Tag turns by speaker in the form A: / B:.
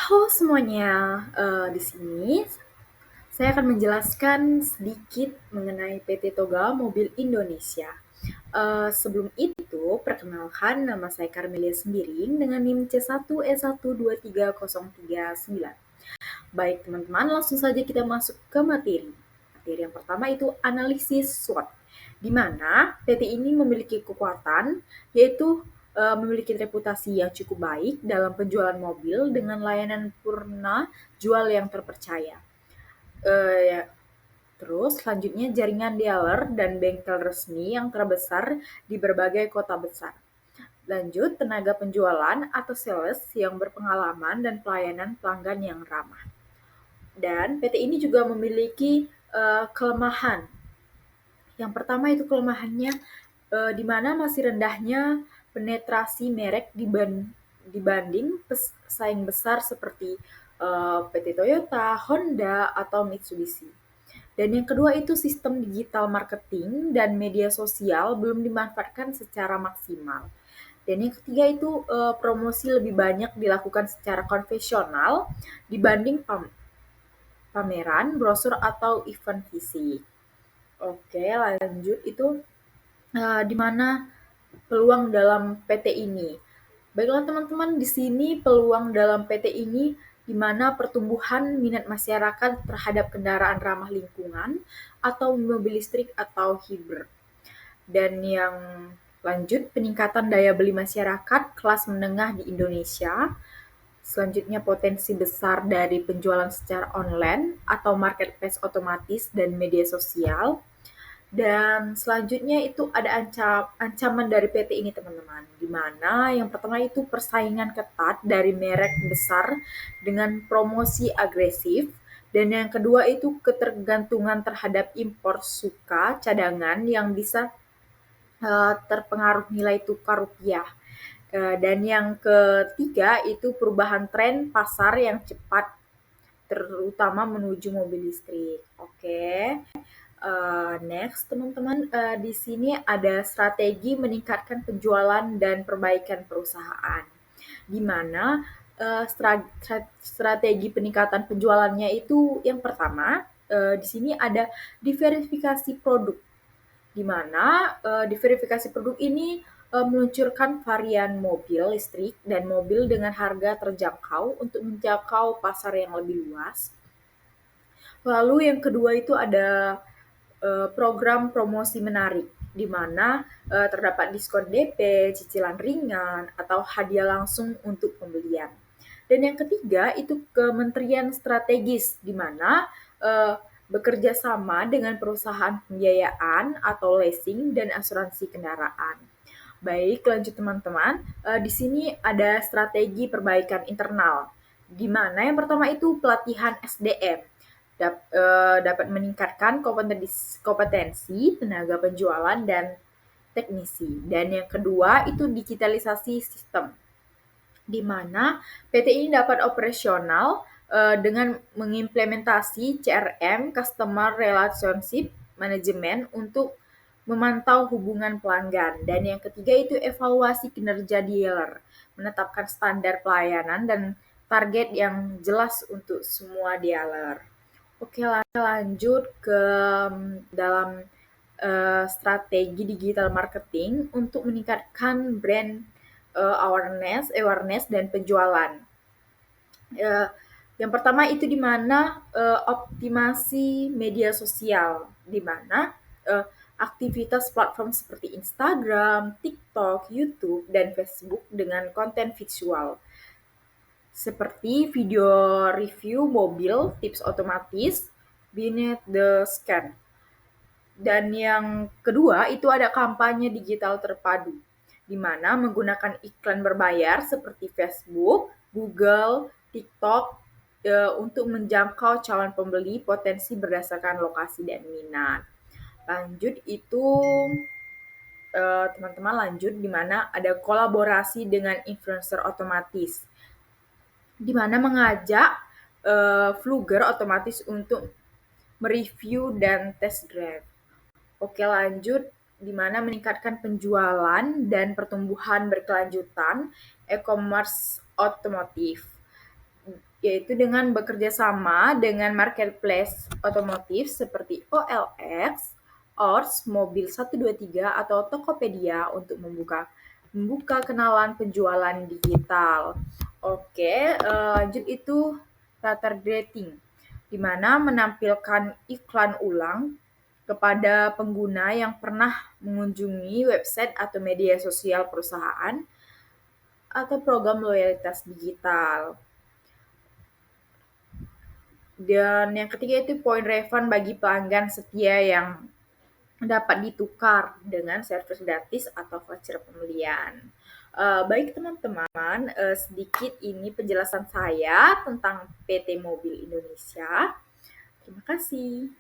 A: Halo semuanya, di sini saya akan menjelaskan sedikit mengenai PT Toga Mobil Indonesia. Sebelum itu, perkenalkan nama saya Karmelia Sembiring dengan NIM C1E1230339. Baik teman-teman, langsung saja kita masuk ke materi. Materi yang pertama itu analisis SWOT, di mana PT ini memiliki kekuatan, yaitu memiliki reputasi yang cukup baik dalam penjualan mobil dengan layanan purna jual yang terpercaya. Ya, terus selanjutnya jaringan dealer dan bengkel resmi yang terbesar di berbagai kota besar. Lanjut, tenaga penjualan atau sales yang berpengalaman dan pelayanan pelanggan yang ramah. Dan PT ini juga memiliki kelemahan. Yang pertama itu kelemahannya di mana masih rendahnya penetrasi merek dibanding pesaing besar seperti PT Toyota, Honda, atau Mitsubishi. Dan yang kedua itu sistem digital marketing dan media sosial belum dimanfaatkan secara maksimal. Dan yang ketiga itu promosi lebih banyak dilakukan secara konvensional dibanding pameran, brosur, atau event fisik. Oke, lanjut itu di mana peluang dalam PT ini. Baiklah teman-teman, di sini peluang dalam PT ini di mana pertumbuhan minat masyarakat terhadap kendaraan ramah lingkungan atau mobil listrik atau hibrid. Dan yang lanjut, peningkatan daya beli masyarakat kelas menengah di Indonesia. Selanjutnya potensi besar dari penjualan secara online atau marketplace otomatis dan media sosial. Dan selanjutnya itu ada ancaman dari PT ini teman-teman, di mana yang pertama itu persaingan ketat dari merek besar dengan promosi agresif, dan yang kedua itu ketergantungan terhadap impor suka cadangan yang bisa terpengaruh nilai tukar rupiah. Dan yang ketiga itu perubahan tren pasar yang cepat, terutama menuju mobil listrik. Oke. Next, teman-teman, di sini ada strategi meningkatkan penjualan dan perbaikan perusahaan, di mana strategi peningkatan penjualannya itu yang pertama, di sini ada diverifikasi produk, di mana diverifikasi produk ini meluncurkan varian mobil listrik dan mobil dengan harga terjangkau untuk menjangkau pasar yang lebih luas. Lalu yang kedua itu ada program promosi menarik, di mana terdapat diskon DP, cicilan ringan, atau hadiah langsung untuk pembelian. Dan yang ketiga itu kementerian strategis, di mana bekerja sama dengan perusahaan pembiayaan atau leasing dan asuransi kendaraan. Baik, lanjut teman-teman. Di sini ada strategi perbaikan internal, di mana yang pertama itu pelatihan SDM dapat meningkatkan kompetensi tenaga penjualan dan teknisi. Dan yang kedua itu digitalisasi sistem, di mana PT ini dapat operasional dengan mengimplementasi CRM (Customer Relationship Management) untuk memantau hubungan pelanggan. Dan yang ketiga itu evaluasi kinerja dealer, menetapkan standar pelayanan dan target yang jelas untuk semua dealer. Oke, lanjut ke dalam strategi digital marketing untuk meningkatkan brand awareness dan penjualan. Yang pertama itu di mana optimasi media sosial, di mana aktivitas platform seperti Instagram, TikTok, YouTube, dan Facebook dengan konten visual seperti video review mobil, tips otomatis, Beneath the Scan. Dan yang kedua itu ada kampanye digital terpadu, di mana menggunakan iklan berbayar seperti Facebook, Google, TikTok untuk menjangkau calon pembeli potensi berdasarkan lokasi dan minat. Lanjut itu teman-teman lanjut di mana ada kolaborasi dengan influencer otomatis, di mana mengajak vlogger otomatis untuk mereview dan test drive. Oke, lanjut di mana meningkatkan penjualan dan pertumbuhan berkelanjutan e-commerce otomotif. yaitu dengan bekerja sama dengan marketplace otomotif seperti OLX, ORS, Mobil 123, atau Tokopedia untuk membuka kenalan penjualan digital. Oke, lanjut itu retargeting, di mana menampilkan iklan ulang kepada pengguna yang pernah mengunjungi website atau media sosial perusahaan atau program loyalitas digital. Dan yang ketiga itu poin refund bagi pelanggan setia yang dapat ditukar dengan service gratis atau voucher pembelian. Baik teman-teman, sedikit ini penjelasan saya tentang PT Mobil Indonesia. Terima kasih.